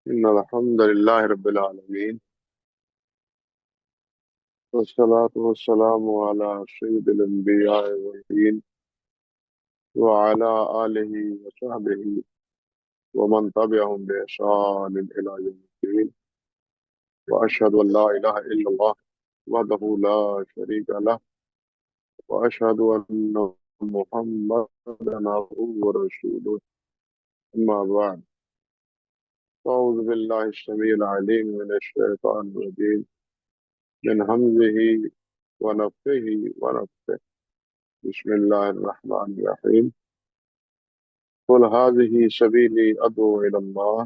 إن الحمد لله رب العالمين، والصلاة والسلام على سيد الأنبياء والمرسلين وعلى آله وصحبه ومن تبعهم بإحسان إلى يوم الدين. وأشهد أن لا إله إلا الله وحده لا شريك له، وأشهد أن محمدا عبده ورسوله. أما بعد، أعوذ بالله السميع العليم من الشيطان الرجيم من همزه ونفخه ونفثه. بسم الله الرحمن الرحيم. قل هذه سبيلي أدعو إلى الله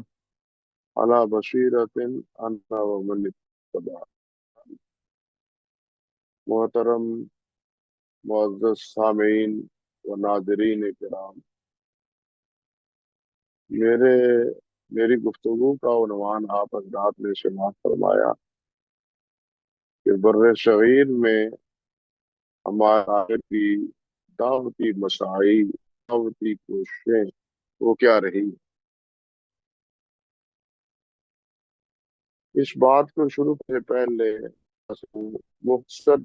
على بصيرة أنا ومن اتبع. محترم معزز سامعین و ناظرین کرام، میرے میری گفتگو کا عنوان آپ حضرات نے سماعت فرمایا کہ بر صغیر میں ہمارے کی دعوتی مساعی، دعوتی کوششیں وہ کیا رہی۔ اس بات کو شروع سے پہلے مختصر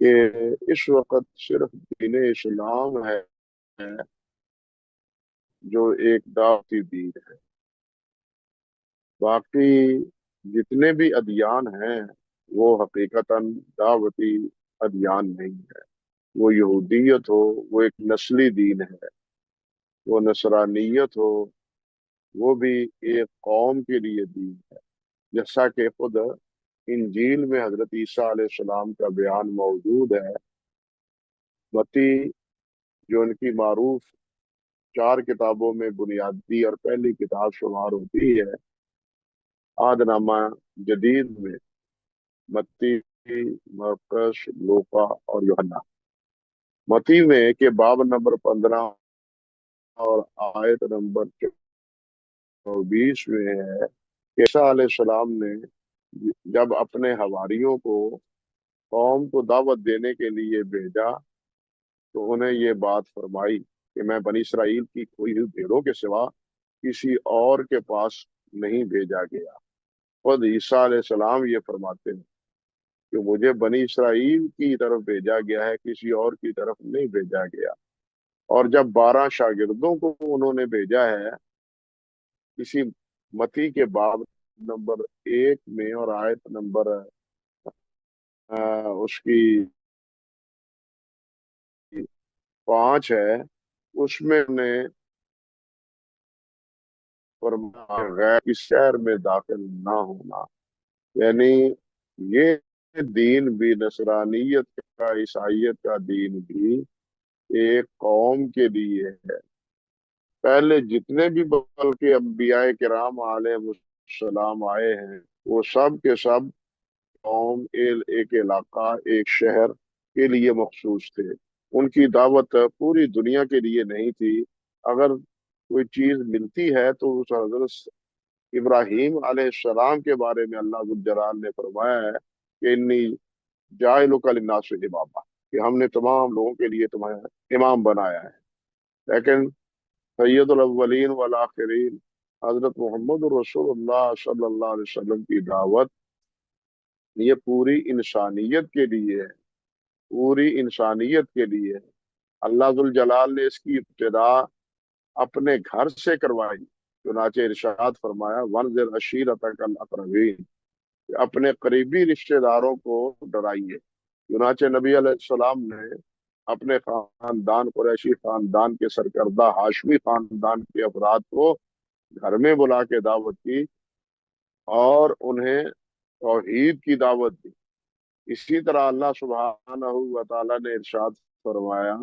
کہ اس وقت صرف دین اسلام ہے جو ایک دعوتی دین ہے۔ باقی جتنے بھی ادیان ہیں وہ حقیقتاً دعوتی ادیان نہیں ہے۔ وہ یہودیت ہو وہ ایک نسلی دین ہے، وہ نصرانیت ہو وہ بھی ایک قوم کے لیے دین ہے۔ جیسا کہ خود انجیل میں حضرت عیسیٰ علیہ السلام کا بیان موجود ہے۔ متی جو ان کی معروف 4 کتابوں میں بنیادی اور پہلی کتاب شمار ہوتی ہے، عہد نامہ جدید میں متی، مرقس، لوقا اور یوحنا۔ متی میں کہ باب نمبر 15 اور آیت نمبر 24 میں ہے کہ عیسیٰ علیہ السلام نے جب اپنے حواریوں کو قوم کو دعوت دینے کے لیے بھیجا تو انہیں یہ بات فرمائی کہ میں بنی اسرائیل کی کھوئی ہوئی بھیڑوں کے سوا کسی اور کے پاس نہیں بھیجا گیا۔ خود عیسیٰ علیہ السلام یہ فرماتے ہیں کہ مجھے بنی اسرائیل کی طرف بھیجا گیا ہے، کسی اور کی طرف نہیں بھیجا گیا۔ اور جب 12 شاگردوں کو انہوں نے بھیجا ہے، کسی متی کے باب نمبر 1 میں اور آیت نمبر اس کی 5 ہے، اس میں نے فرمایا غیر کی شہر میں داخل نہ ہونا، یعنی یہ دین بھی نصرانیت کا، عیسائیت کا دین بھی ایک قوم کے لیے ہے۔ پہلے جتنے بھی بلکہ انبیاء کرام علیہ السلام آئے ہیں وہ سب کے سب قوم، ایک علاقہ، ایک شہر کے لیے مخصوص تھے۔ ان کی دعوت پوری دنیا کے لیے نہیں تھی۔ اگر کوئی چیز ملتی ہے تو اس حضرت ابراہیم علیہ السلام کے بارے میں اللہ ذو الجلال نے فرمایا ہے کہ انی جاعلک للناس اماما، کہ ہم نے تمام لوگوں کے لیے تمہیں امام بنایا ہے۔ لیکن سید الاولین والآخرین حضرت محمد رسول اللہ صلی اللہ علیہ وسلم کی دعوت یہ پوری انسانیت کے لیے ہے، پوری انسانیت کے لیے ہے۔ اللہ ذوالجلال نے اس کی ابتدا اپنے گھر سے کروائی، چنانچہ ارشاد فرمایا وانذر عشیرتک الاقربین، کہ اپنے قریبی رشتہ داروں کو ڈرائیے۔ چنانچہ نبی علیہ السلام نے اپنے خاندان، قریشی خاندان کے سرکردہ ہاشمی خاندان کے افراد کو گھر میں بلا کے دعوت کی اور انہیں توحید کی دعوت دی۔ اسی طرح اللہ سبحانہ و تعالیٰ نے ارشاد فرمایا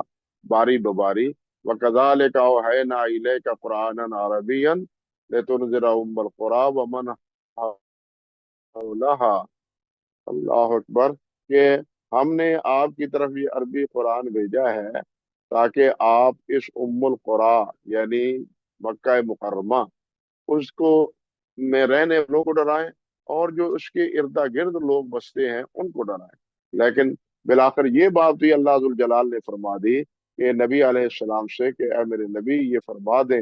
باری بباری وَكَذَلِكَ أَوْحَيْنَا إِلَيْكَ قُرْآنًا عَرَبِيًّا لِتُنذِرَ أُمَّ الْقُرَىٰ وَمَنْ حَوْلَهَا۔ اللہ اکبر، کہ ہم نے آپ کی طرف یہ عربی قرآن بھیجا ہے تاکہ آپ اس ام القریٰ یعنی مکہ مکرمہ اس کو میں رہنے والوں کو ڈرائیں اور جو اس کے ارد گرد لوگ بستے ہیں ان کو ڈرائیں۔ لیکن بالآخر یہ بات بھی اللہ ذوالجلال نے فرما دی کہ نبی علیہ السلام سے کہ اے میرے نبی یہ فرما دیں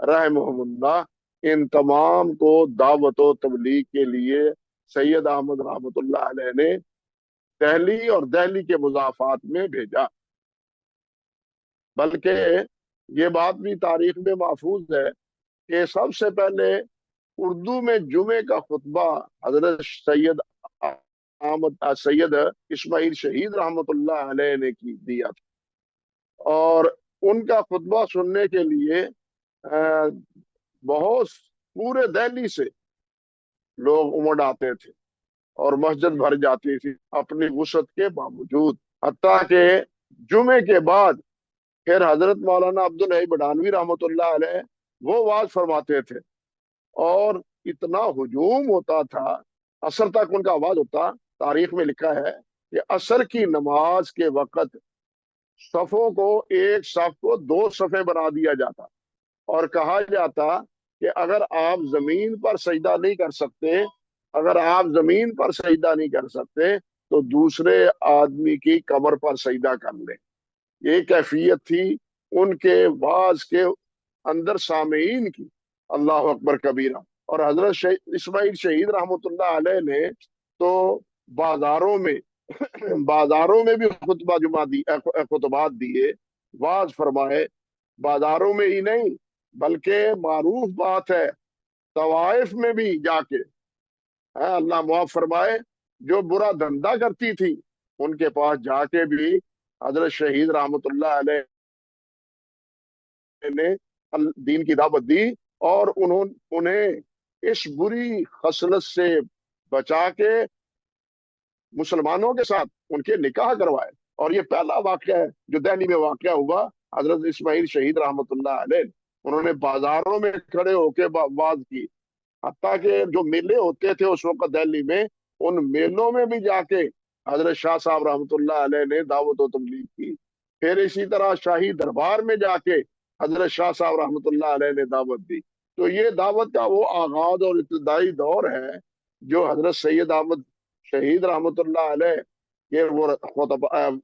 رحمہم اللہ، ان تمام کو دعوت و تبلیغ کے لیے سید احمد رحمۃ اللہ علیہ نے دہلی اور دہلی کے مضافات میں بھیجا۔ بلکہ یہ بات بھی تاریخ میں محفوظ ہے کہ سب سے پہلے اردو میں جمعے کا خطبہ حضرت سید اسماعیل شہید رحمۃ اللہ علیہ نے دیا تھا، اور ان کا خطبہ سننے کے لیے بہت پورے دہلی سے لوگ امڑ آتے تھے اور مسجد بھر جاتی تھی اپنی وسعت کے باوجود، حتیٰ کہ جمعے کے بعد پھر حضرت مولانا عبدالحی بڈھانوی رحمۃ اللہ علیہ وہ واز فرماتے تھے، اور اتنا ہجوم ہوتا تھا، عصر تک ان کا آواز ہوتا۔ تاریخ میں لکھا ہے کہ عصر کی نماز کے وقت صفوں کو، ایک صف کو دو صفیں بنا دیا جاتا، اور کہا جاتا کہ اگر آپ زمین پر سجدہ نہیں کر سکتے، اگر آپ زمین پر سجدہ نہیں کر سکتے تو دوسرے آدمی کی کمر پر سجدہ کر لیں۔ یہ کیفیت تھی ان کے واز کے اندر سامعین کی، اللہ اکبر کبیرہ۔ اور حضرت اسماعیل شہید رحمۃ اللہ علیہ نے تو بازاروں میں بازاروں میں بھی خطبات دیے، واز فرمائے، بازاروں میں ہی نہیں بلکہ معروف بات ہے طوائف میں بھی جا کے، اللہ معاف فرمائے، جو برا دھندا کرتی تھی ان کے پاس جا کے بھی حضرت شہید رحمۃ اللہ علیہ نے دین کی دعوت دی، اور انہیں اس بری خصلت سے بچا کے مسلمانوں کے ساتھ ان کے نکاح کروائے۔ اور یہ پہلا واقعہ ہے جو دہلی میں واقعہ ہوا، حضرت اسماعیل شہید رحمۃ اللہ علیہ انہوں نے بازاروں میں کھڑے ہو کے واز کی، حتیٰ کہ جو میلے ہوتے تھے اس وقت دہلی میں، ان میلوں میں بھی جا کے حضرت شاہ صاحب رحمۃ اللہ علیہ نے دعوت و تبلیغ کی۔ پھر اسی طرح شاہی دربار میں جا کے حضرت شاہ صاحب رحمۃ اللہ علیہ نے دعوت دی۔ تو یہ دعوت کا وہ آغاز اور ابتدائی دور ہے جو حضرت سید احمد شہید رحمۃ اللہ علیہ کے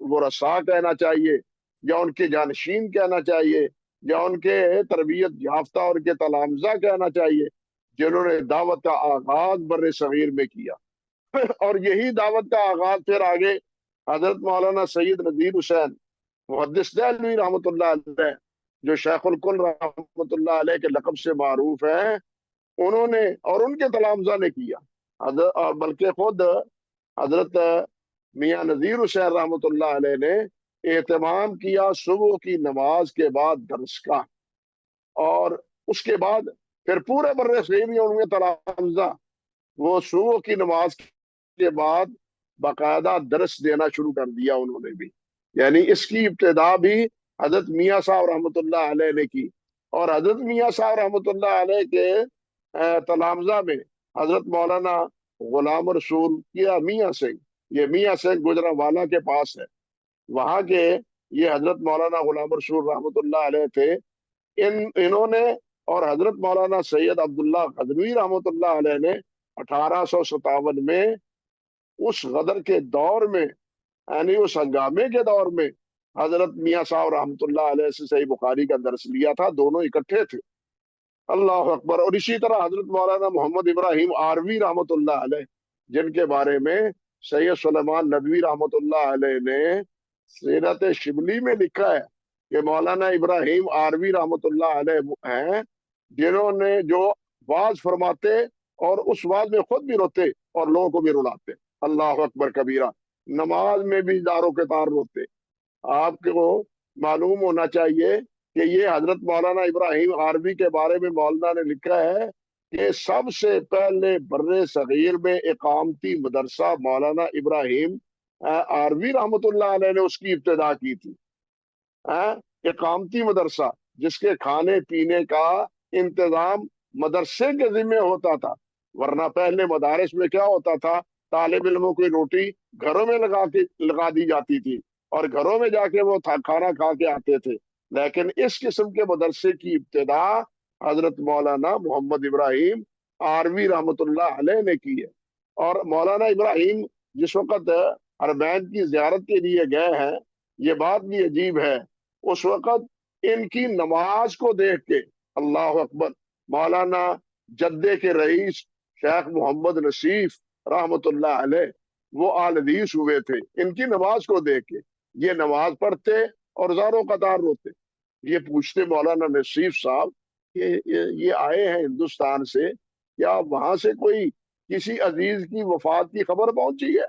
وہ رسا کہنا چاہیے، یا ان کے جانشین کہنا چاہیے، یا ان کے تربیت یافتہ اور کے تلامذہ کہنا چاہیے، جنہوں نے دعوت کا آغاز بر صغیر میں کیا۔ اور یہی دعوت کا آغاز پھر آگے حضرت مولانا سید نذیر حسین محدث دہلوی رحمۃ اللہ علیہ، جو شیخ الکل رحمۃ اللہ علیہ کے لقب سے معروف ہیں، انہوں نے اور ان کے تلامذہ نے کیا، اور بلکہ خود حضرت میاں نذیر حسین رحمۃ اللہ علیہ نے اہتمام کیا صبح کی نماز کے بعد درس کا، اور اس کے بعد پھر پورے بر صغیر میں ان کے تلامذہ وہ صبح کی نماز کے بعد باقاعدہ درس دینا شروع کر دیا انہوں نے بھی۔ یعنی اس کی ابتدا بھی حضرت میاں صاحب رحمۃ اللہ علیہ نے کی، اور حضرت میاں صاحب رحمۃ اللہ علیہ کے تلامذہ میں حضرت مولانا غلام رسول کیا میاں سنگھ، یہ میاں سنگھ گجرانوالہ کے پاس ہے، وہاں کے یہ حضرت مولانا غلام رسول رحمۃ اللہ علیہ تھے۔ انہوں نے اور حضرت مولانا سید عبداللہ غزنوی رحمۃ اللہ علیہ نے 1857 میں اس غدر کے دور میں، یعنی اس ہنگامے کے دور میں، حضرت میاں صاحب رحمۃ اللہ علیہ سے صحیح بخاری کا درس لیا تھا، دونوں اکٹھے تھے، اللہ اکبر۔ اور اسی طرح حضرت مولانا محمد ابراہیم آروی رحمۃ اللہ علیہ، جن کے بارے میں سید سلیمان ندوی رحمۃ اللہ علیہ نے سیرت شبلی میں لکھا ہے کہ مولانا ابراہیم آروی رحمۃ اللہ علیہ ہیں جنہوں نے جو واز فرماتے اور اس واز میں خود بھی روتے اور لوگوں کو بھی رلاتے، اللہ اکبر کبیرہ، نماز میں بھی داروں کے تار روتے۔ آپ کو معلوم ہونا چاہیے کہ یہ حضرت مولانا ابراہیم آروی کے بارے میں مولانا نے لکھا ہے کہ سب سے پہلے بر صغیر میں اقامتی مدرسہ مولانا ابراہیم آروی رحمۃ اللہ علیہ نے اس کی ابتدا کی تھی، اقامتی مدرسہ جس کے کھانے پینے کا انتظام مدرسے کے ذمہ ہوتا تھا، ورنہ پہلے مدارس میں کیا ہوتا تھا، طالب علموں کی روٹی گھروں میں لگا دی جاتی تھی اور گھروں میں جا کے وہ کھانا کھا کے آتے تھے، لیکن اس قسم کے مدرسے کی ابتدا حضرت مولانا محمد ابراہیم آروی رحمۃ اللہ علیہ نے کی ہے۔ اور مولانا ابراہیم جس وقت حرمین کی زیارت کے لیے گئے ہیں، یہ بات بھی عجیب ہے، اس وقت ان کی نماز کو دیکھ کے اللہ اکبر. مولانا جدے کے رئیس شیخ محمد نصیف رحمت اللہ علیہ وہ آل حدیث ہوئے تھے. ان کی نماز کو دیکھ کے یہ نماز پڑھتے اور زاروں قطار روتے. یہ پوچھتے مولانا نصیف صاحب یہ آئے ہیں ہندوستان سے، کیا وہاں سے کوئی کسی عزیز کی وفات کی خبر پہنچی ہے؟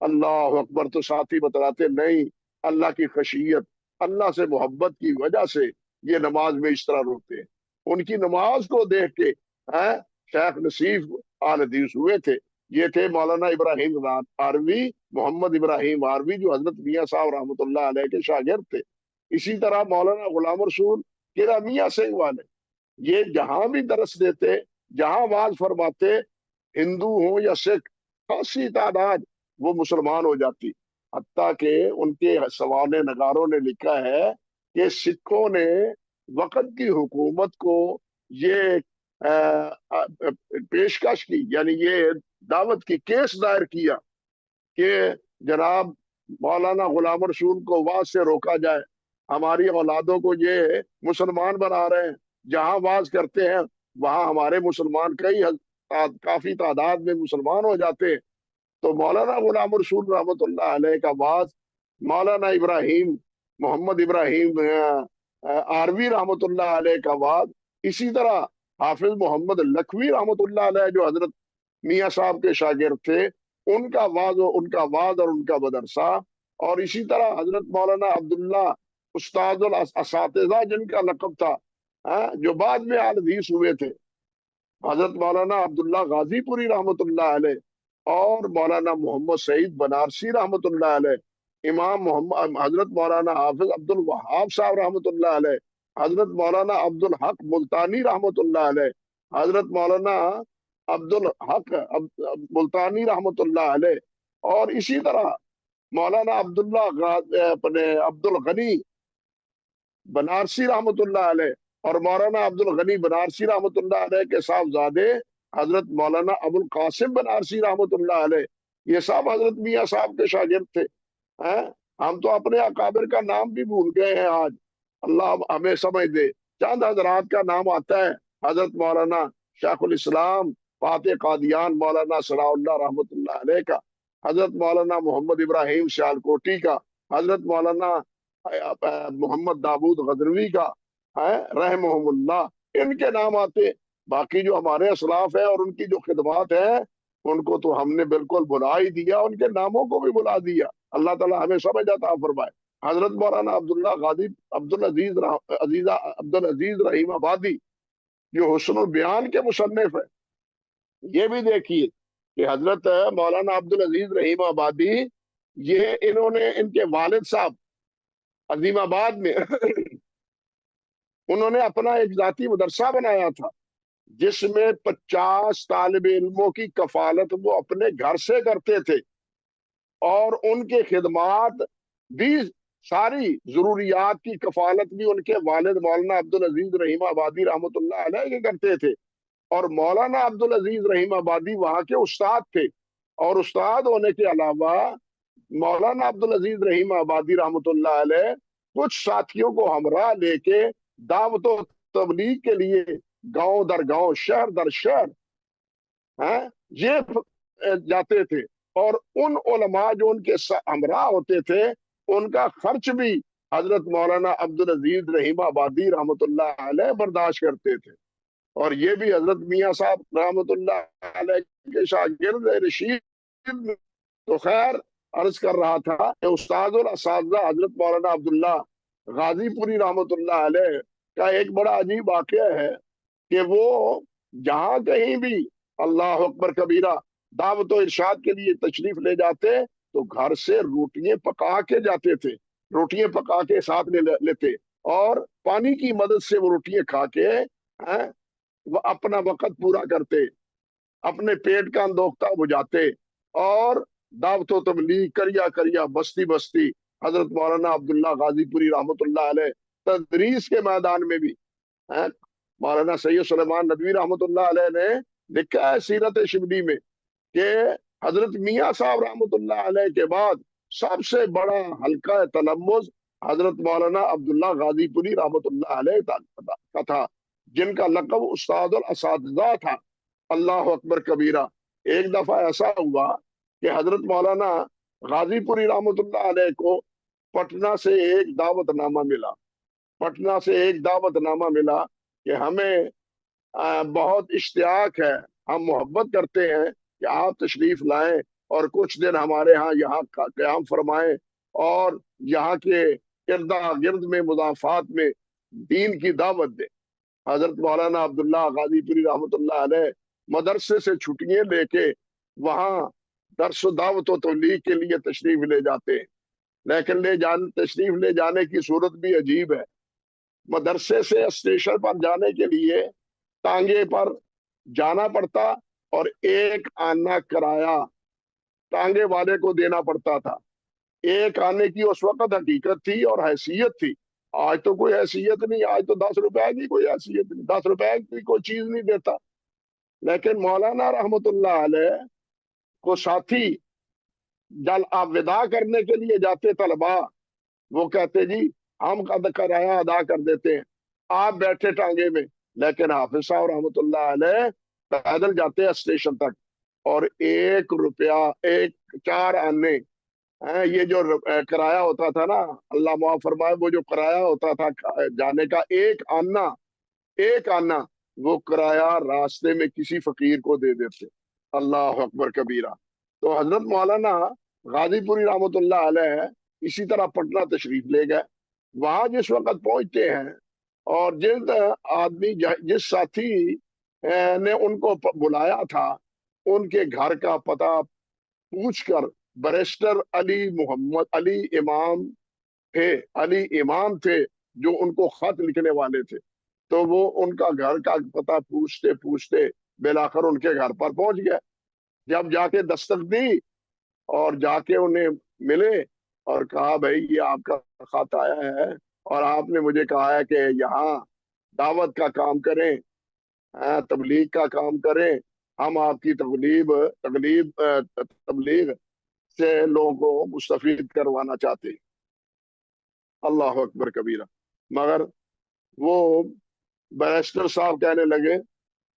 اللہ اکبر. تو ساتھی بتلاتے نہیں، اللہ کی خشیت، اللہ سے محبت کی وجہ سے یہ نماز میں اس طرح روتے ہیں. ان کی نماز کو دیکھ کے شیخ نصیف آل حدیث ہوئے تھے. یہ تھے مولانا ابراہیم آروی، محمد ابراہیم آروی، جو حضرت میاں صاحب رحمۃ اللہ علیہ کے شاگرد تھے. اسی طرح مولانا غلام رسول کیرا میاں سنگھ والے، یہ جہاں بھی درس دیتے، جہاں واز فرماتے، ہندو ہوں یا سکھ، خاصی تعداد وہ مسلمان ہو جاتی. حتیٰ کہ ان کے سوانح نگاروں نے لکھا ہے کہ سکھوں نے وقت کی حکومت کو یہ پیشکش کی، یعنی یہ دعوت کی کیس دائر کیا کہ جناب مولانا غلام رسول کو واز سے روکا جائے، ہماری اولادوں کو یہ مسلمان بنا رہے ہیں، جہاں واز کرتے ہیں وہاں ہمارے مسلمان کافی تعداد میں مسلمان ہو جاتے ہیں. تو مولانا غلام رسول رحمۃ اللہ علیہ کا واز، مولانا ابراہیم محمد ابراہیم آروی رحمۃ اللہ علیہ کا واز، اسی طرح حافظ محمد لکھوی رحمۃ اللہ علیہ جو حضرت میاں صاحب کے شاگرد تھے، ان کا واز اور ان کا مدرسہ، اور اسی طرح حضرت مولانا عبداللہ استاد الاساتذہ جن کا لقب تھا، جو بعد میں آل حدیث ہوئے تھے، حضرت مولانا عبداللہ غازی پوری رحمۃ اللہ علیہ، اور مولانا محمد سعید بنارسی رحمۃ اللہ علیہ، امام محمد حضرت مولانا حافظ عبد الوہاب صاحب رحمۃ اللہ علیہ، حضرت مولانا عبد الحق ملتانی رحمۃ اللہ علیہ، حضرت مولانا عبد الحق ملتانی رحمۃ اللہ علیہ، اور اسی طرح مولانا عبد الغنی بنارسی رحمۃ اللہ علیہ، اور مولانا عبد الغنی بنارسی رحمۃ اللہ علیہ کے صاحبزادے حضرت مولانا ابو القاسم بنارسی رحمۃ اللہ علیہ، یہ سب حضرت میاں صاحب کے شاگرد تھے. ہم تو اپنے اکابر کا نام بھی بھول گئے ہیں آج، اللہ ہمیں سمجھ دے. چند حضرات کا نام آتا ہے، حضرت مولانا شیخ الاسلام فاتح قادیان مولانا صلاح اللہ رحمۃ اللہ علیہ کا، حضرت مولانا محمد ابراہیم سیالکوٹی کا، حضرت مولانا محمد داود غزنوی کا، رحمہم اللہ، ان کے نام آتے. باقی جو ہمارے اسلاف ہیں اور ان کی جو خدمات ہیں ان کو تو ہم نے بالکل بلا ہی دیا، ان کے ناموں کو بھی بلا دیا. اللہ تعالی ہمیں سمجھ عطا فرمائے. حضرت مولانا عبداللہ غازی عبدالعزیز رحیم آبادی جو حسن البیان کے مصنف ہے، یہ بھی دیکھیے کہ حضرت مولانا عبدالعزیز رحیم آبادی، یہ انہوں نے ان کے والد صاحب عظیم آباد میں انہوں نے اپنا ایک ذاتی مدرسہ بنایا تھا جس میں 50 طالب علموں کی کفالت وہ اپنے گھر سے کرتے تھے، اور ان کے خدمات بھی، ساری ضروریات کی کفالت بھی ان کے والد مولانا عبدالعزیز رحیم آبادی رحمۃ اللہ علیہ کے کرتے تھے. اور مولانا عبدالعزیز رحیم آبادی وہاں کے استاد تھے، اور استاد ہونے کے علاوہ مولانا عبدالعزیز رحیم آبادی رحمۃ اللہ علیہ کچھ ساتھیوں کو ہمراہ لے کے دعوت و تبلیغ کے لیے گاؤں در گاؤں، شہر در شہر یہ جاتے تھے. اور ان علماء جو ان کے ہمراہ ہوتے تھے ان کا خرچ بھی حضرت مولانا عبدالعزیز رحیم آبادی رحمۃ اللہ علیہ برداشت کرتے تھے. اور یہ بھی حضرت میاں صاحب رحمۃ اللہ علیہ کے شاگرد رشید. تو خیر عرض کر رہا تھا کہ استاد الاساتذہ حضرت مولانا عبداللہ غازی پوری رحمۃ اللہ علیہ کا ایک بڑا عجیب واقعہ ہے کہ وہ جہاں کہیں بھی اللہ اکبر کبیرہ دعوت و ارشاد کے لیے تشریف لے جاتے تو گھر سے روٹیاں پکا کے جاتے تھے، روٹیاں پکا کے ساتھ لیتے، اور پانی کی مدد سے وہ روٹیاں کھا کے وہ اپنا وقت پورا کرتے، اپنے پیٹ کا اندوختہ بجھاتے، اور دعوت و تبلیغ کریا بستی بستی. حضرت مولانا عبداللہ غازی پوری رحمۃ اللہ علیہ تدریس کے میدان میں بھی، مولانا سید سلیمان ندوی رحمۃ اللہ علیہ نے لکھا ہے سیرت شبلی میں کہ حضرت میاں صاحب رحمۃ اللہ علیہ کے بعد سب سے بڑا حلقہ تلمذ حضرت مولانا عبداللہ غازی پوری رحمۃ اللہ علیہ کا تھا. جن کا لقب استاد الاساتذہ تھا۔ اللہ اکبر کبیرہ۔ ایک دفعہ ایسا ہوا کہ حضرت مولانا غازی پوری رحمۃ اللہ علیہ کو پٹنہ سے ایک دعوت نامہ ملا، پٹنہ سے ایک دعوت نامہ ملا کہ ہمیں بہت اشتیاق ہے، ہم محبت کرتے ہیں کہ آپ تشریف لائیں اور کچھ دن ہمارے ہاں یہاں قیام فرمائیں اور یہاں کے اردا گرد میں مضافات میں دین کی دعوت دیں۔ حضرت مولانا عبداللہ غازی پوری رحمۃ اللہ علیہ مدرسے سے چھٹیاں لے کے وہاں درس و دعوت و تبلیغ کے لیے تشریف لے جاتے ہیں، لیکن تشریف لے جانے کی صورت بھی عجیب ہے۔ مدرسے سے اسٹیشن پر جانے کے لیے ٹانگے پر جانا پڑتا اور ایک آنا کرایہ ٹانگے والے کو دینا پڑتا تھا۔ ایک آنے کی اس وقت حقیقت تھی اور حیثیت تھی، آج تو کوئی حیثیت نہیں، آج تو 10 روپے کی کوئی حیثیت نہیں، 10 روپے کی کوئی چیز نہیں دیتا۔ لیکن مولانا رحمت اللہ علیہ کو ساتھی جب آپ وداع کرنے کے لیے جاتے طلبا، وہ کہتے جی ہم کرایہ ادا کر دیتے ہیں، آپ بیٹھے ٹانگے میں، لیکن حافظ صاحب رحمت اللہ علیہ پیدل جاتے اسٹیشن تک، اور 1 روپیہ، 4 آنے، یہ جو کرایہ ہوتا تھا نا، اللہ معاف فرمائے، وہ جو کرایہ ہوتا تھا جانے کا، ایک آنا وہ کرایہ راستے میں کسی فقیر کو دے دیتے۔ اللہ اکبر کبیرہ۔ تو حضرت مولانا غازی پوری رحمت اللہ علیہ اسی طرح پٹنہ تشریف لے گئے۔ وہاں جس وقت پہنچتے ہیں اور جس ساتھی نے ان کو بلایا تھا، ان کے گھر کا پتہ پوچھ کر بیرسٹر علی امام تھے جو ان کو خط لکھنے والے تھے، تو وہ ان کا گھر کا پتہ پوچھتے پوچھتے بلاخر ان کے گھر پر پہنچ گئے۔ جب جا کے دستک دی اور جا کے انہیں ملے اور کہا بھائی یہ آپ کا خط آیا ہے اور آپ نے مجھے کہا ہے کہ یہاں دعوت کا کام کریں، تبلیغ کا کام کریں، ہم آپ کی تبلیغ سے لوگوں کو مستفید کروانا چاہتے ہیں۔ اللہ اکبر کبیرہ۔ مگر وہ بیرسٹر صاحب کہنے لگے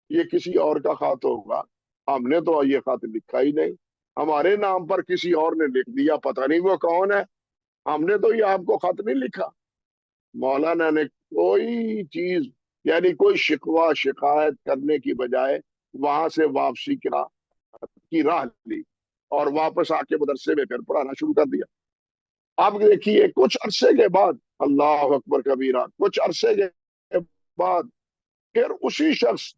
یہ کسی اور کا خط ہوگا، ہم نے تو یہ خط لکھا ہی نہیں، ہمارے نام پر کسی اور نے لکھ دیا، پتہ نہیں وہ کون ہے، ہم نے تو یہ آپ کو خط نہیں لکھا۔ مولانا نے کوئی چیز، یعنی کوئی شکوہ شکایت کرنے کی بجائے وہاں سے واپسی کی راہ لی اور واپس آ کے مدرسے میں پھر پڑھانا شروع کر دیا۔ اب دیکھیے کچھ عرصے کے بعد، اللہ اکبر کبیرہ، کچھ عرصے کے بعد پھر اسی شخص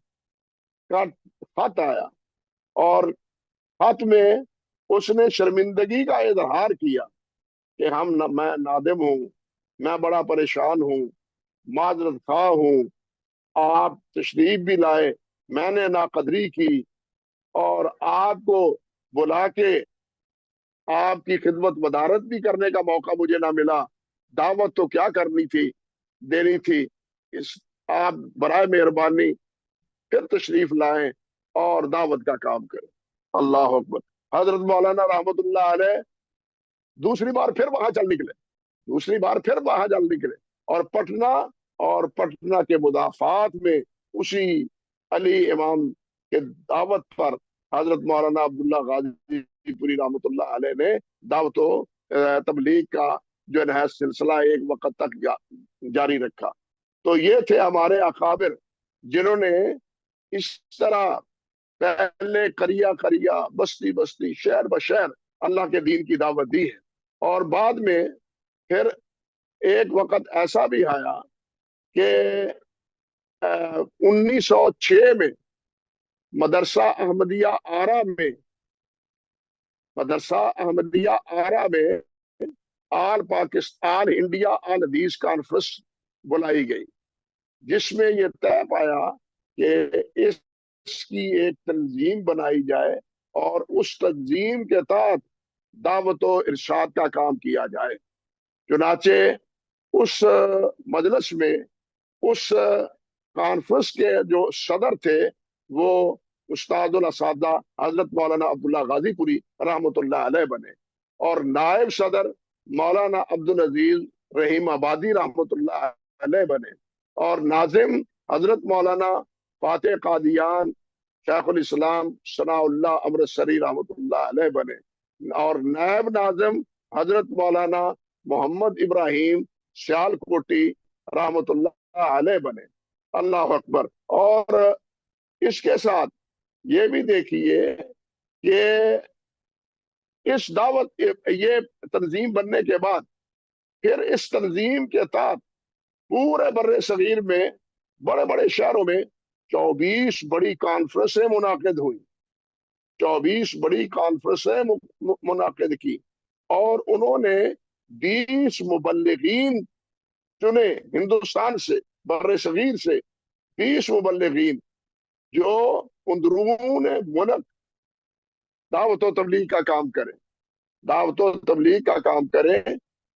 کا خط آیا اور خط میں اس نے شرمندگی کا اظہار کیا کہ میں نادم ہوں، میں بڑا پریشان ہوں، معذرت خواہ ہوں، آپ تشریف بھی لائے، میں نے ناقدری کی اور آپ کو بلا کے آپ کی خدمت مدارت بھی کرنے کا موقع مجھے نہ ملا، دعوت تو کیا کرنی تھی، دینی تھی، آپ برائے مہربانی پھر تشریف لائیں اور دعوت کا کام کریں۔ اللہ اکبر۔ حضرت مولانا رحمت اللہ علیہ دوسری بار پھر وہاں چل نکلے اور پٹنہ کے مضافات میں اسی علی امام کے دعوت پر حضرت مولانا عبداللہ غازی پوری رحمت اللہ علیہ نے دعوت و تبلیغ کا جو ہے سلسلہ ایک وقت تک جاری رکھا۔ تو یہ تھے ہمارے اکابر جنہوں نے اس طرح پہلے قریہ بستی بستی شہر بشہر اللہ کے دین کی دعوت دی ہے، اور بعد میں پھر ایک وقت ایسا بھی آیا کہ 1906 میں مدرسہ احمدیہ آرا میں آل انڈیا آل حدیث کانفرنس بلائی گئی، جس میں یہ طے پایا کہ اس کی ایک تنظیم بنائی جائے اور اس تنظیم کے تحت دعوت و ارشاد کا کام کیا جائے۔ چنانچہ اس مجلس میں اس کانفرنس کے جو صدر تھے وہ استاد الاساتذہ حضرت مولانا عبداللہ غازی پوری رحمت اللہ علیہ بنے، اور نائب صدر مولانا عبدالعزیز رحیم آبادی رحمت اللہ علیہ بنے، اور ناظم حضرت مولانا فاتح قادیان شیخ الاسلام ثناء اللہ امرتسری رحمۃ اللہ علیہ بنے، اور نائب ناظم حضرت مولانا محمد ابراہیم سیال کوٹی رحمۃ اللہ علیہ بنے۔ اللہ اکبر۔ اور اس کے ساتھ یہ بھی دیکھیے کہ اس دعوت یہ تنظیم بننے کے بعد پھر اس تنظیم کے تحت پورے بر صغیر میں بڑے بڑے شہروں میں 24 بڑی کانفرنسیں منعقد ہوئی، 24 بڑی کانفرنسیں منعقد کی، اور انہوں نے 20 مبلغین چنے ہندوستان سے، بر صغیر سے 20 مبلغین جو اندرون ملک دعوت و تبلیغ کا کام کریں، دعوت و تبلیغ کا کام کریں،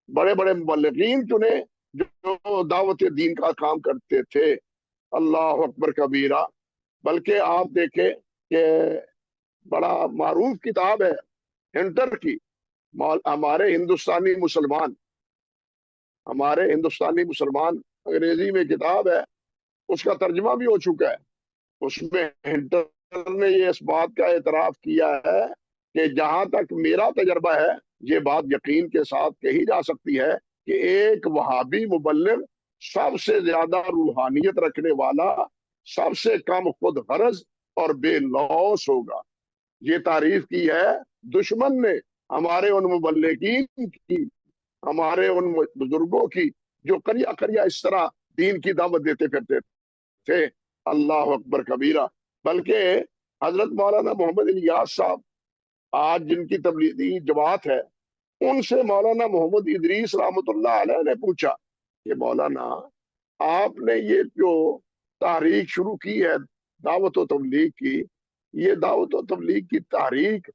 بڑے بڑے مبلغین چنے جو دعوت دین کا کام کرتے تھے۔ اللہ اکبر کبیرہ۔ بلکہ آپ دیکھیں کہ بڑا معروف کتاب ہے ہنٹر کی، ہمارے ہندوستانی مسلمان انگریزی میں کتاب ہے، اس کا ترجمہ بھی ہو چکا ہے۔ اس میں ہنٹر نے یہ اس بات کا اعتراف کیا ہے کہ جہاں تک میرا تجربہ ہے، یہ بات یقین کے ساتھ کہی جا سکتی ہے کہ ایک وہابی مبلغ سب سے زیادہ روحانیت رکھنے والا، سب سے کم خود غرض اور بے لوث ہوگا۔ یہ تعریف کی ہے دشمن نے ہمارے ان مبلغین کی، ہمارے ان بزرگوں کی جو کریا کریا اس طرح دین کی دعوت دیتے کرتے تھے۔ اللہ اکبر کبیرہ۔ بلکہ حضرت مولانا محمد الیاس صاحب آج جن کی تبلیغی جماعت ہے، ان سے مولانا محمد ادریس رحمۃ اللہ علیہ نے پوچھا کہ مولانا آپ نے یہ جو تحریک شروع کی ہے دعوت و تبلیغ کی، یہ دعوت و تبلیغ کی تحریک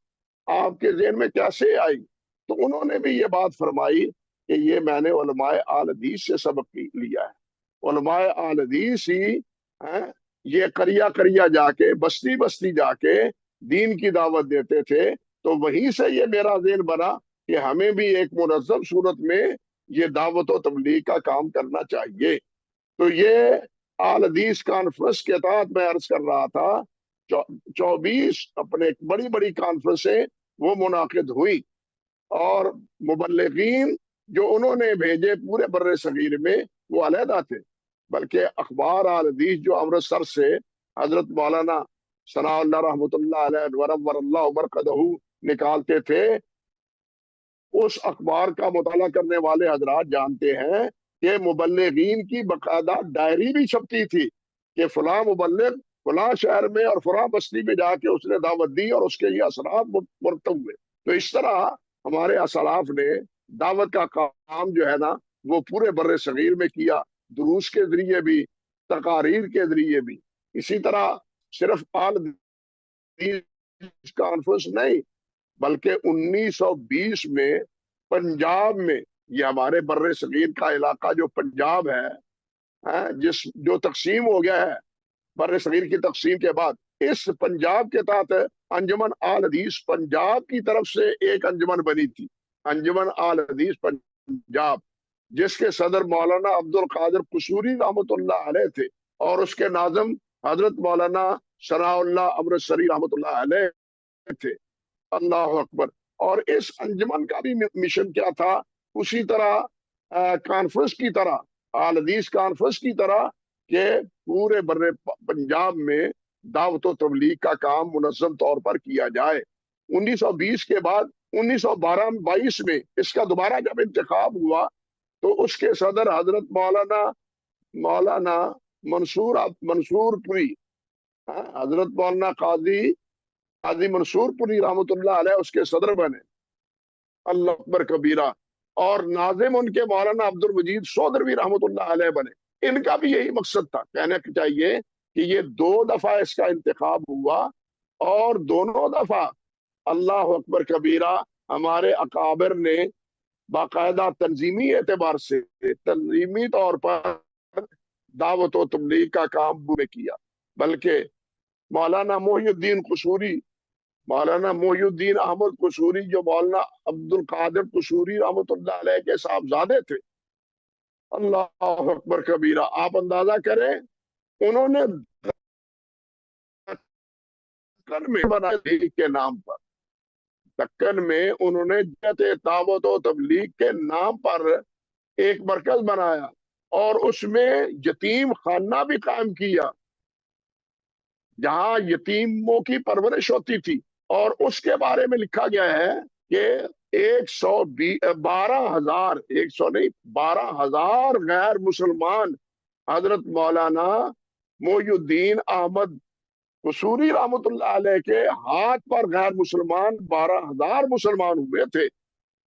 آپ کے ذہن میں کیسے آئی؟ تو انہوں نے بھی یہ بات فرمائی کہ یہ میں نے علماء آل حدیث سے سبق لیا ہے۔ علماء آل حدیث ہی یہ کریا کریا جا کے، بستی بستی جا کے دین کی دعوت دیتے تھے، تو وہیں سے یہ میرا ذہن بنا کہ ہمیں بھی ایک منظم صورت میں یہ دعوت و تبلیغ کا کام کرنا چاہیے۔ تو یہ آل حدیث کانفرنس کے تحت میں عرض کر رہا تھا 24 اپنے بڑی بڑی کانفرنسیں وہ منعقد ہوئی، اور مبلغین جو انہوں نے بھیجے پورے بر صغیر میں وہ علیحدہ تھے، بلکہ اخبار آل حدیث جو امرتسر سے حضرت مولانا ثناء اللہ رحمۃ اللہ علیہ ورور اللہ مرقدہ نکالتے تھے، اس اخبار کا مطالعہ کرنے والے حضرات جانتے ہیں کہ مبلغین کی باقاعدہ ڈائری بھی چھپتی تھی کہ فلاں مبلغ فلاں شہر میں اور فلاں بستی میں جا کے اس نے دعوت دی اور اس کے یہ اثرات مرتب ہوئے۔ تو اس طرح ہمارے اسلاف نے دعوت کا کام جو ہے نا وہ پورے بر صغیر میں کیا، دروس کے ذریعے بھی، تقاریر کے ذریعے بھی۔ اسی طرح صرف آل کانفرنس نہیں، بلکہ 1920 میں پنجاب میں، یہ ہمارے بر صغیر کا علاقہ جو پنجاب ہے، جو تقسیم ہو گیا ہے بر صغیر کی تقسیم کے بعد، اس پنجاب کے تحت انجمن آل حدیث پنجاب کی طرف سے ایک انجمن بنی تھی، انجمن آل حدیث پنجاب، جس کے صدر مولانا عبد القادر قصوری رحمۃ اللہ علیہ تھے، اور اس کے ناظم حضرت مولانا ثناء اللہ امرتسری رحمۃ اللہ علیہ تھے۔ اللہ اکبر۔ اور اس انجمن کا بھی مشن کیا تھا؟ اسی طرح کانفرنس کی طرح، آل حدیث کانفرنس کی طرح، کہ پورے بر پنجاب میں دعوت و تبلیغ کا کام منظم طور پر کیا جائے۔ 1920 کے بعد 1922 میں اس کا دوبارہ جب انتخاب ہوا تو اس کے صدر حضرت مولانا منصور پوری، حضرت مولانا قاضی منصور پوری رحمۃ اللہ علیہ اس کے صدر بنے۔ اللہ اکبر کبیرہ۔ اور ناظم ان کے مولانا عبد المجید سودروی رحمۃ اللہ علیہ بنے۔ ان کا بھی یہی مقصد تھا، کہنا چاہیے کہ یہ 2 دفعہ اس کا انتخاب ہوا، اور دونوں دفعہ اللہ اکبر کبیرہ ہمارے اکابر نے باقاعدہ تنظیمی اعتبار سے، تنظیمی طور پر دعوت و تبلیغ کا کام میں کیا۔ بلکہ مولانا محی الدین قصوری، مولانا محی الدین احمد قصوری جو مولانا عبد القادر قصوری رحمۃ اللہ علیہ کے صاحبزادے تھے، اللہ اکبر کبیرہ، آپ اندازہ کریں انہوں نے دکن میں بنا تبلیغ کے نام پر، دکن میں انہوں نے جمعیت دعوت و تبلیغ کے نام پر ایک مرکز بنایا اور اس میں یتیم خانہ بھی قائم کیا جہاں یتیموں کی پرورش ہوتی تھی۔ اور اس کے بارے میں لکھا گیا ہے کہ 12,000 100 نہیں 12,000 غیر مسلمان حضرت مولانا محی الدین احمد قصوری رحمت اللہ علیہ کے ہاتھ پر غیر مسلمان 12,000 مسلمان ہوئے تھے۔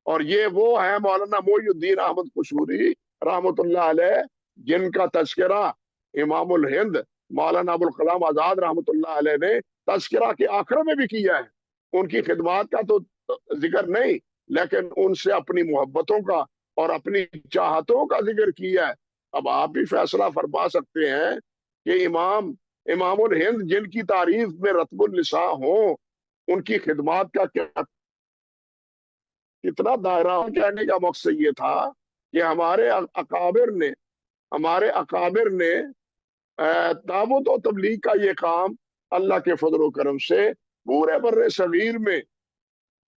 اور یہ وہ ہے مولانا محی الدین احمد قصوری رحمت اللہ علیہ جن کا تذکرہ امام الہند مولانا ابوالکلام آزاد رحمت اللہ علیہ نے تذکرہ کے آخر میں بھی کیا ہے۔ ان کی خدمات کا تو ذکر نہیں، لیکن ان سے اپنی محبتوں کا اور اپنی چاہتوں کا ذکر کیا ہے۔ اب آپ بھی فیصلہ فرما سکتے ہیں کہ امام الہند جن کی تعریف میں رتب النساء ہوں، ان کی خدمات کا کتنا دائرہ۔ کہنے کا مقصد یہ تھا کہ ہمارے اکابر نے دعوت و تبلیغ کا یہ کام اللہ کے فضل و کرم سے پورے بر صغیر میں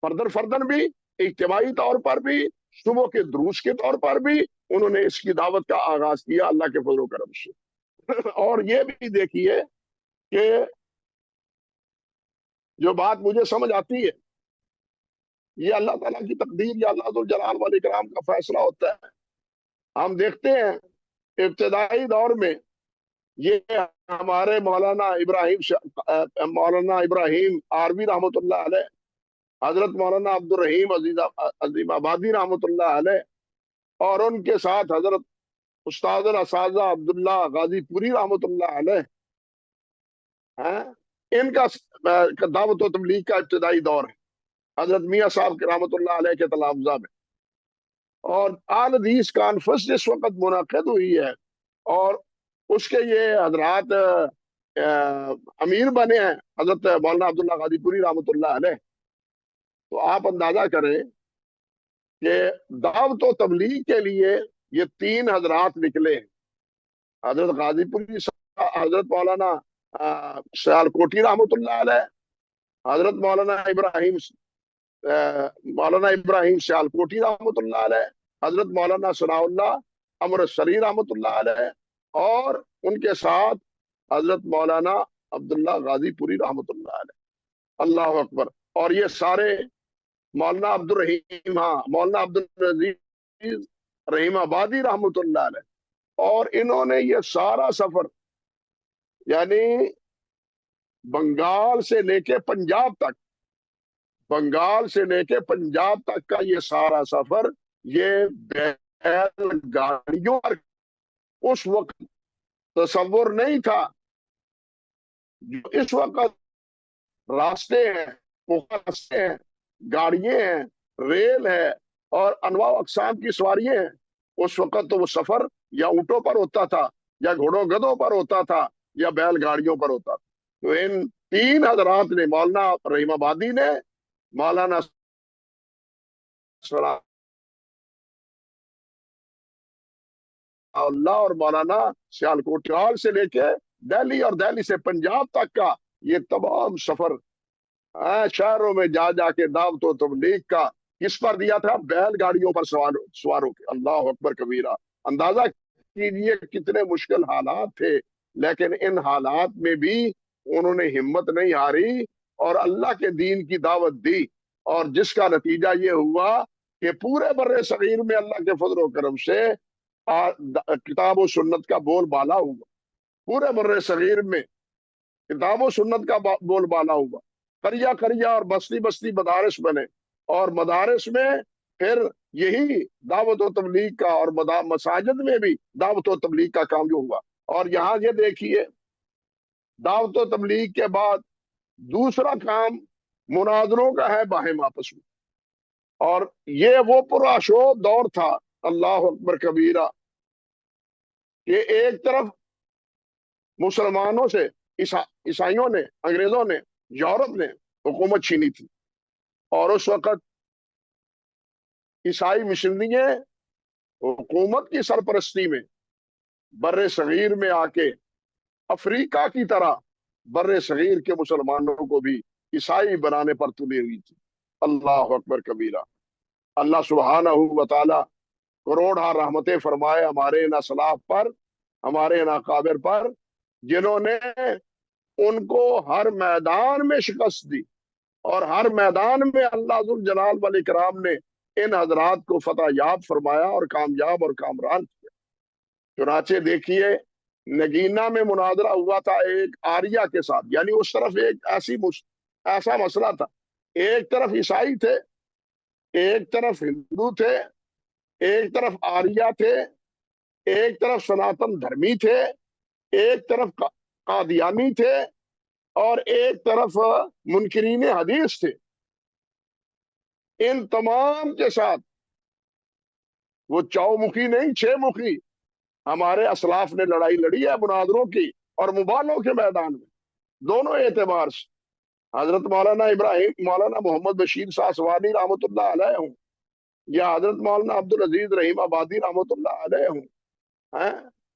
فردن بھی، اجتماعی طور پر بھی، صبح کے دروس کے طور پر بھی انہوں نے اس کی دعوت کا آغاز کیا اللہ کے فضل و کرم سے۔ اور یہ بھی دیکھیے کہ جو بات مجھے سمجھ آتی ہے، یہ اللہ تعالیٰ کی تقدیر یا اللہ ذوالجلال والاکرام کا فیصلہ ہوتا ہے۔ ہم دیکھتے ہیں ابتدائی دور میں یہ ہمارے مولانا ابراہیم عربی رحمۃ اللہ علیہ، حضرت مولانا عبد الرحیم عظیم آبادی رحمۃ اللہ علیہ، اور ان کے ساتھ حضرت استاد الاساتذہ عبداللہ غازی پوری رحمۃ اللہ علیہ، ان کا دعوت و تبلیغ کا ابتدائی دور ہے حضرت میاں صاحب کے رحمۃ اللہ علیہ کے تلفظہ میں۔ اور آل حدیث کانفرنس جس وقت منعقد ہوئی ہے اور اس کے یہ حضرات امیر بنے ہیں حضرت مولانا عبداللہ غازی پوری رحمۃ اللہ علیہ، تو آپ اندازہ کریں کہ دعوت و تبلیغ کے لیے یہ 3 حضرات نکلے ہیں، حضرت غازی پوری صاحب، حضرت مولانا سیالکوٹی رحمۃ اللہ علیہ، حضرت مولانا ابراہیم سیالکوٹی رحمۃ اللہ علیہ، حضرت مولانا ثناء اللہ امرتسری رحمۃ اللہ علیہ، اور ان کے ساتھ حضرت مولانا عبداللہ غازی پوری رحمۃ اللہ علیہ۔ اللہ اکبر۔ اور یہ سارے مولانا عبد الرحیم، مولانا عبد العزیز رحیم آبادی رحمۃ اللہ علیہ، اور انہوں نے یہ سارا سفر یعنی بنگال سے لے کے پنجاب تک کا یہ سارا سفر یہ بیل گاڑیوں پر، اس وقت تصور نہیں تھا جو اس وقت راستے ہیں، گاڑیاں ہیں، ریل ہے اور انواع اقسام کی سواریاں ہیں۔ اس وقت تو وہ سفر یا اونٹوں پر ہوتا تھا یا گھوڑوں گدوں پر ہوتا تھا یا بیل گاڑیوں پر ہوتا تھا۔ تو ان 3 حضرات نے، مولانا رحیم آبادی نے، مولانا اللہ اور مولانا سیالکوٹ سے لے کے دہلی اور دہلی سے پنجاب تک کا یہ تمام سفر شہروں میں جا کے دعوت و تبلیغ کا کس پر دیا تھا؟ بیل گاڑیوں پر سوار ہو کے۔ اللہ اکبر کبیرہ۔ اندازہ کیجیے کتنے مشکل حالات تھے، لیکن ان حالات میں بھی انہوں نے ہمت نہیں ہاری اور اللہ کے دین کی دعوت دی، اور جس کا نتیجہ یہ ہوا کہ پورے بر صغیر میں اللہ کے فضل و کرم سے کتاب و سنت کا بول بالا ہوا۔ پورے بر صغیر میں کتاب و سنت کا بول بالا ہوا۔ قریہ اور بستی بستی مدارس بنے، اور مدارس میں پھر یہی دعوت و تبلیغ کا، اور مساجد میں بھی دعوت و تبلیغ کا کام جو ہوا۔ اور یہاں یہ دیکھیے دعوت و تبلیغ کے بعد دوسرا کام مناظروں کا ہے باہم آپس میں، اور یہ وہ پرآشوب دور تھا، اللہ اکبر کبیرہ، کہ ایک طرف مسلمانوں سے عیسائیوں نے، انگریزوں نے، یورپ نے حکومت چھینی تھی، اور اس وقت عیسائی مشنریاں حکومت کی سرپرستی میں بر صغیر میں آ کے افریقہ کی طرح بر صغیر کے مسلمانوں کو بھی عیسائی بنانے پر تلی ہوئی تھی۔ اللہ اکبر کبیرہ۔ اللہ سبحانہ و تعالی کروڑا رحمتیں فرمائے ہمارے ان اسلاف پر، ہمارے ان اکابر پر، جنہوں نے ان کو ہر میدان میں شکست دی، اور ہر میدان میں اللہ ذوالجلال والاکرام نے ان حضرات کو فتح یاب فرمایا اور کامیاب اور کامران کیا۔ چنانچہ دیکھیے، نگینا میں مناظرہ ہوا تھا ایک آریہ کے ساتھ، یعنی اس طرف ایک ایسا مسئلہ تھا، ایک طرف عیسائی تھے، ایک طرف ہندو تھے، ایک طرف آریہ تھے، ایک طرف سناتن دھرمی تھے، ایک طرف قادیانی تھے، اور ایک طرف منکرین حدیث تھے۔ ان تمام کے ساتھ وہ چومکھی نہیں، چھ مکھی ہمارے اسلاف نے لڑائی لڑی ہے مناظروں کی اور مبالوں کے میدان میں، دونوں اعتبار سے۔ حضرت مولانا محمد بشیر شاہ سوانی رحمۃ اللہ علیہ ہوں، یا حضرت مولانا عبدالعزیز رحیم آبادی رحمۃ اللہ علیہ ہوں،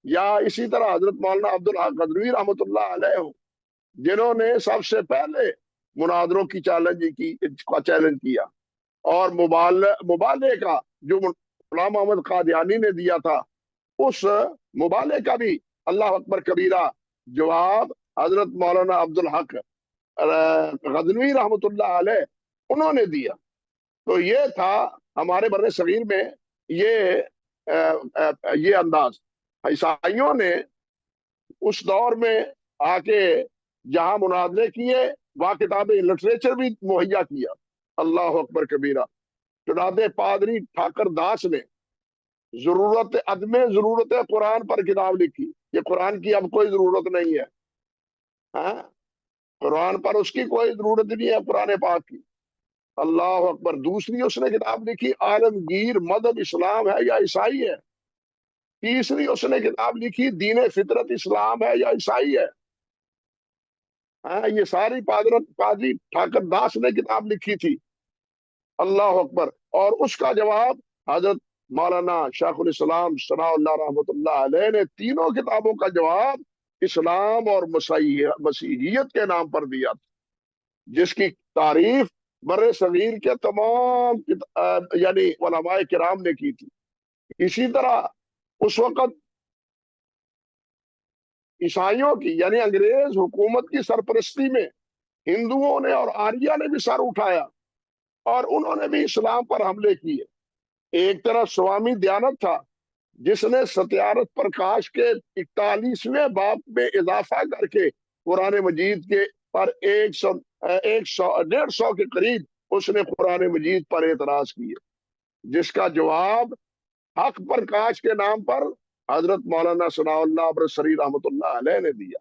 یا اسی طرح حضرت مولانا عبدالحق غزنوی رحمۃ اللہ علیہ ہوں، جنہوں نے سب سے پہلے مناظروں کی چیلنج کیا، اور مبالے کا جو غلام محمد قادیانی نے دیا تھا، اس مبالے کا بھی اللہ اکبر کبیرہ جواب حضرت مولانا عبدالحق غزنوی رحمۃ اللہ علیہ انہوں نے دیا۔ تو یہ تھا ہمارے بر صغیر میں یہ انداز۔ عیسائیوں نے اس دور میں آ کے جہاں مناظرے کیے، وہاں کتابیں لٹریچر بھی مہیا کیا۔ اللہ اکبر کبیرہ۔ چنانچہ پادری ٹھاکر داس نے عدم ضرورت قرآن پر کتاب لکھی، کہ قرآن کی اب کوئی ضرورت نہیں ہے، قرآن پر اس کی کوئی ضرورت نہیں ہے، قرآن پاک کی۔ اللہ اکبر۔ دوسری اس نے کتاب لکھی، عالمگیر مذہب اسلام ہے یا عیسائی ہے۔ تیسری اس نے کتاب لکھی، دین فطرت اسلام ہے یا عیسائی ہے۔ یہ ساری پادری ٹھاکر داس نے کتاب لکھی تھی۔ اللہ اکبر۔ اور اس کا جواب حضرت مولانا شیخ الاسلام ثناء اللہ رحمۃ اللہ علیہ نے تینوں کتابوں کا جواب اسلام اور مسیحیت کے نام پر دیا تھا، جس کی تعریف بر صغیر کے تمام یعنی علماء کرام نے کی تھی۔ اسی طرح اس وقت عیسائیوں کی یعنی انگریز حکومت کی سرپرستی میں ہندوؤں نے اور آریہ نے بھی سر اٹھایا، اور انہوں نے بھی اسلام پر حملے کیے۔ ایک طرف سوامی دیانت تھا، جس نے ستیارتھ پرکاش کے 41ویں باب میں اضافہ کر کے قرآن مجید کے پر 150 کے قریب اس نے قرآن مجید پر اعتراض کیے، جس کا جواب حق پرکاش کے نام پر حضرت مولانا ثناء اللہ ابرسری رحمۃ اللہ علیہ نے دیا۔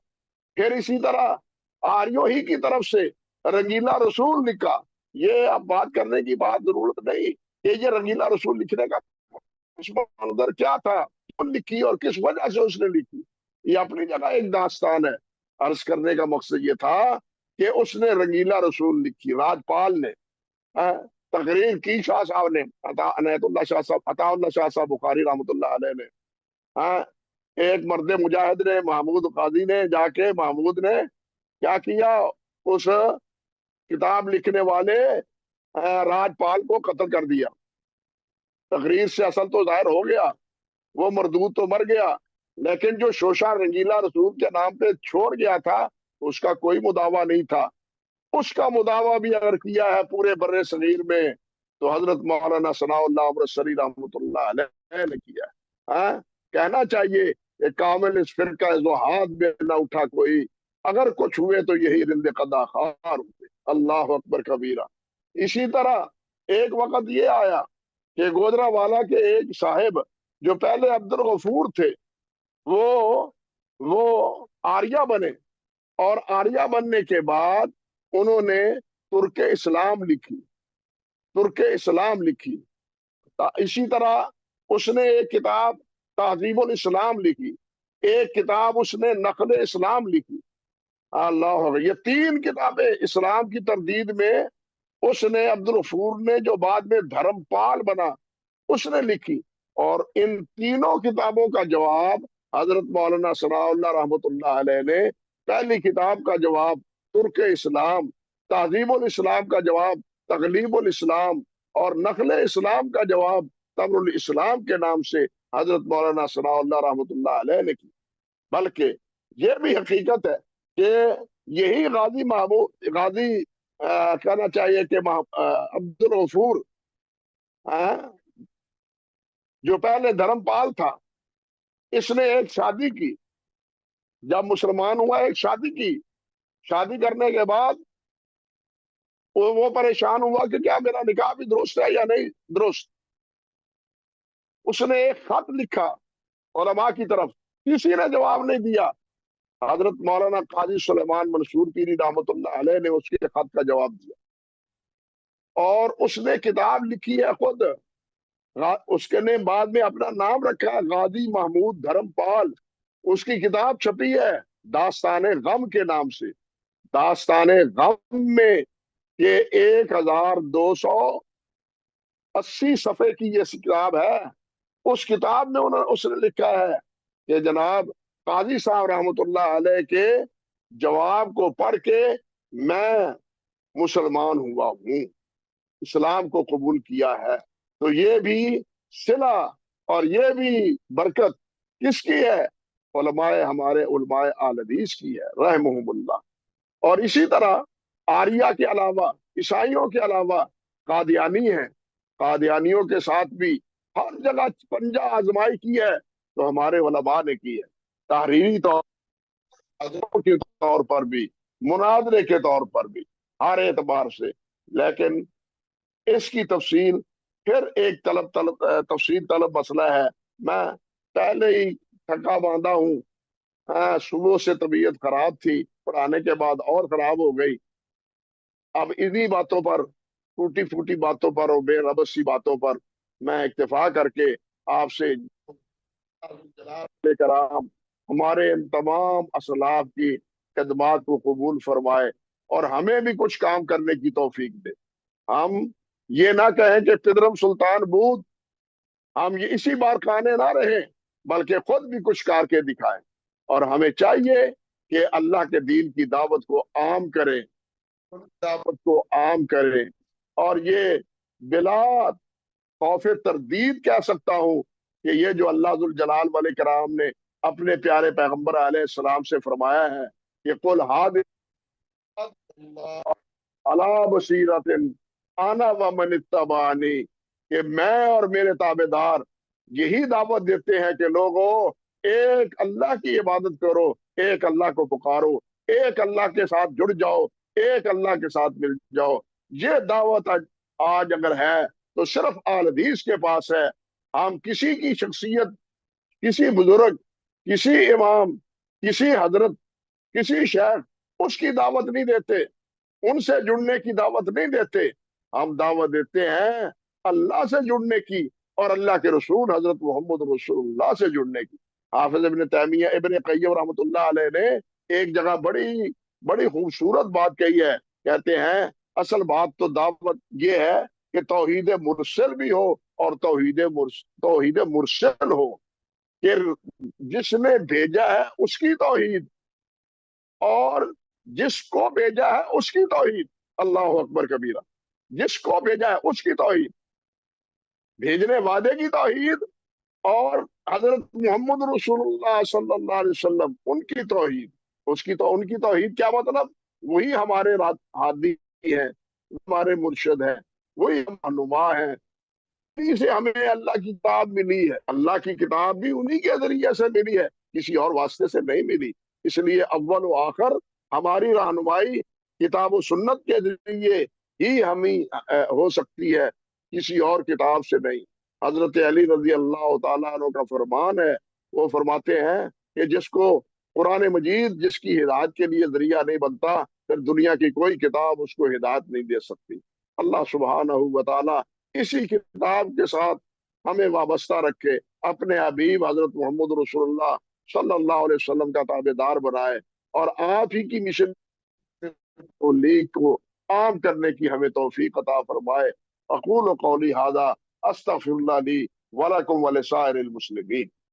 پھر اسی طرح آریوں ہی کی طرف سے رنگیلا رسول لکھا۔ یہ اب بات کرنے کی ضرورت نہیں کہ یہ رنگیلا رسول لکھنے کا منظر کیا تھا، کون لکھی اور کس وجہ سے اس نے لکھی، یہ اپنی جگہ ایک داستان ہے۔ عرض کرنے کا مقصد یہ تھا کہ اس نے رنگیلا رسول لکھی، راجپال نے تقریر کی، شاہ صاحب نے، عطا اللہ شاہ صاحب بخاری رحمۃ اللہ علیہ نے، ایک مرد مجاہد نے، محمود قاضی نے جا کے محمود نے کیا کیا، اس کتاب لکھنے والے راجپال کو قتل کر دیا۔ تقریر سے اصل تو ظاہر ہو گیا، وہ مردود تو مر گیا، لیکن جو شوشہ رنگیلا رسول کے نام پہ چھوڑ گیا تھا اس کا کوئی مداوع نہیں تھا۔ اس کا مداوع بھی اگر کیا ہے پورے بر صغیر میں تو حضرت مولانا ثناء اللہ ابرسری رحمۃ اللہ علیہ نے کیا ہے۔ کہنا چاہیے کہ کامل اس فرقہ ہاتھ میں نہ اٹھا کوئی، اگر کچھ ہوئے تو یہی رند قضا خار ہوئے۔ اللہ اکبر کبیرہ۔ اسی طرح ایک وقت یہ آیا کہ گوجرا والا کے ایک صاحب جو پہلے عبد الغفور تھے، وہ آریہ بنے، اور آریہ بننے کے بعد انہوں نے ترک اسلام لکھی۔ اسی طرح اس نے ایک کتاب تہذیب الاسلام لکھی، ایک کتاب اس نے نقل اسلام لکھی۔ اللہ، یہ 3 کتابیں اسلام کی تردید میں اس نے، عبد الغفور نے جو بعد میں دھرم پال بنا، اس نے لکھی، اور ان تینوں کتابوں کا جواب حضرت مولانا ثناء اللہ رحمۃ اللہ علیہ نے پہلی کتاب کا جواب ترک اسلام، تہذیب الاسلام کا جواب تغلیب الاسلام، اور نقل اسلام کا جواب تمر الاسلام کے نام سے حضرت مولانا ثناء اللہ رحمۃ اللہ علیہ نے کی۔ بلکہ یہ بھی حقیقت ہے کہ یہی غازی محمود غازی کہنا چاہیے کہ عبد الغفور جو پہلے دھرم پال تھا، اس نے ایک شادی کی، جب مسلمان ہوا ایک شادی کی، شادی کرنے کے بعد وہ پریشان ہوا کہ کیا میرا نکاح بھی درست ہے یا نہیں درست۔ اس نے ایک خط لکھا علماء کی طرف، کسی نے جواب نہیں دیا۔ حضرت مولانا قاضی سلیمان منصور پیری رحمۃ اللہ علیہ نے اس کے خط کا جواب دیا، اور اس نے کتاب لکھی ہے خود، اس کے نے بعد میں اپنا نام رکھا ہے غازی محمود دھرم پال۔ اس کی کتاب چھپی ہے داستان غم کے نام سے۔ داستان غم میں یہ 1280 صفحے کی یہ کتاب ہے۔ اس کتاب میں اس نے لکھا ہے کہ جناب قاضی صاحب رحمۃ اللہ علیہ کے جواب کو پڑھ کے میں مسلمان ہوا ہوں، اسلام کو قبول کیا ہے۔ تو یہ بھی صلہ اور یہ بھی برکت کس کی ہے؟ علماء، ہمارے علماء اہل حدیث کی ہے رحمہم اللہ۔ اور اسی طرح آریہ کے علاوہ، عیسائیوں کے علاوہ قادیانی ہیں، قادیانیوں کے ساتھ بھی ہر جگہ پنجہ آزمائی کی ہے تو ہمارے علماء نے کی ہے، تحریری طور کے طور پر بھی، مناظرے کے طور پر بھی، ہر اعتبار سے۔ لیکن اس کی تفصیل پھر ایک تفصیل طلب مسئلہ ہے۔ میں پہلے ہی تھکا باندھا ہوں، صبح سے طبیعت خراب تھی، پڑھانے کے بعد اور خراب ہو گئی۔ اب انہی باتوں پر، ٹوٹی پھوٹی باتوں پر اور بے ربط سی باتوں پر میں اکتفا کر کے آپ سے کرام ہمارے ان تمام اسلاف کی خدمات کو قبول فرمائے اور ہمیں بھی کچھ کام کرنے کی توفیق دے۔ ہم یہ نہ کہیں کہ پدرم سلطان بود، ہم یہ اسی بار کھانے نہ رہیں، بلکہ خود بھی کچھ کر کے دکھائیں۔ اور ہمیں چاہیے کہ اللہ کے دین کی دعوت کو عام کریں، دعوت کو عام کریں۔ اور یہ بلا خوف تردید کہہ سکتا ہوں کہ یہ جو اللہ ذوالجلال والاکرام نے اپنے پیارے پیغمبر علیہ السلام سے فرمایا ہے کہ قل علی بصیرۃ انا ومن اتبعنی، کہ میں اور میرے تابع دار یہی دعوت دیتے ہیں کہ لوگوں ایک اللہ کی عبادت کرو، ایک اللہ کو پکارو، ایک اللہ کے ساتھ جڑ جاؤ، ایک اللہ کے ساتھ مل جاؤ۔ یہ دعوت آج اگر ہے تو صرف اہل حدیث کے پاس ہے۔ ہم کسی کی شخصیت، کسی بزرگ، کسی امام، کسی حضرت، کسی شیخ، اس کی دعوت نہیں دیتے، ان سے جڑنے کی دعوت نہیں دیتے۔ ہم دعوت دیتے ہیں اللہ سے جڑنے کی اور اللہ کے رسول حضرت محمد رسول اللہ سے جڑنے کی۔ حافظ ابن تیمیہ ابن قیم رحمۃ اللہ علیہ نے ایک جگہ بڑی خوبصورت بات کہی ہے، کہتے ہیں اصل بات تو دعوت یہ ہے کہ توحید مرسل بھی ہو اور توحید مرسل ہو، کہ جس نے بھیجا ہے اس کی توحید اور جس کو بھیجا ہے اس کی توحید۔ اللہ اکبر کبیرہ، جس کو بھیجا ہے اس کی توحید، بھیجنے والے کی توحید، اور حضرت محمد رسول اللہ صلی اللہ علیہ وسلم ان کی توحید، ان کی توحید کیا مطلب؟ وہی ہمارے ہادی ہیں، ہمارے مرشد ہیں، وہی رہنما ہیں، انہی سے ہمیں اللہ کی کتاب ملی ہے۔ اللہ کی کتاب بھی انہی کے ذریعے سے ملی ہے، کسی اور واسطے سے نہیں ملی۔ اس لیے اول و آخر ہماری رہنمائی کتاب و سنت کے ذریعے ہی ہمیں ہو سکتی ہے، کسی اور کتاب سے نہیں۔ حضرت علی رضی اللہ تعالیٰ عنہ کا فرمان ہے، وہ فرماتے ہیں کہ جس کو قرآن مجید جس کی ہدایت کے لیے ذریعہ نہیں بنتا، پھر دنیا کی کوئی کتاب اس کو ہدایت نہیں دے سکتی۔ اللہ سبحانہ و تعالیٰ اسی کتاب کے ساتھ ہمیں وابستہ رکھے، اپنے حبیب حضرت محمد رسول اللہ صلی اللہ علیہ وسلم کا تابع دار بنائے، اور آپ ہی کی مشن کو عام کرنے کی ہمیں توفیق عطا فرمائے۔ اقول قولی ھذا استغفر اللہ لی ولکم ولسائر المسلمین۔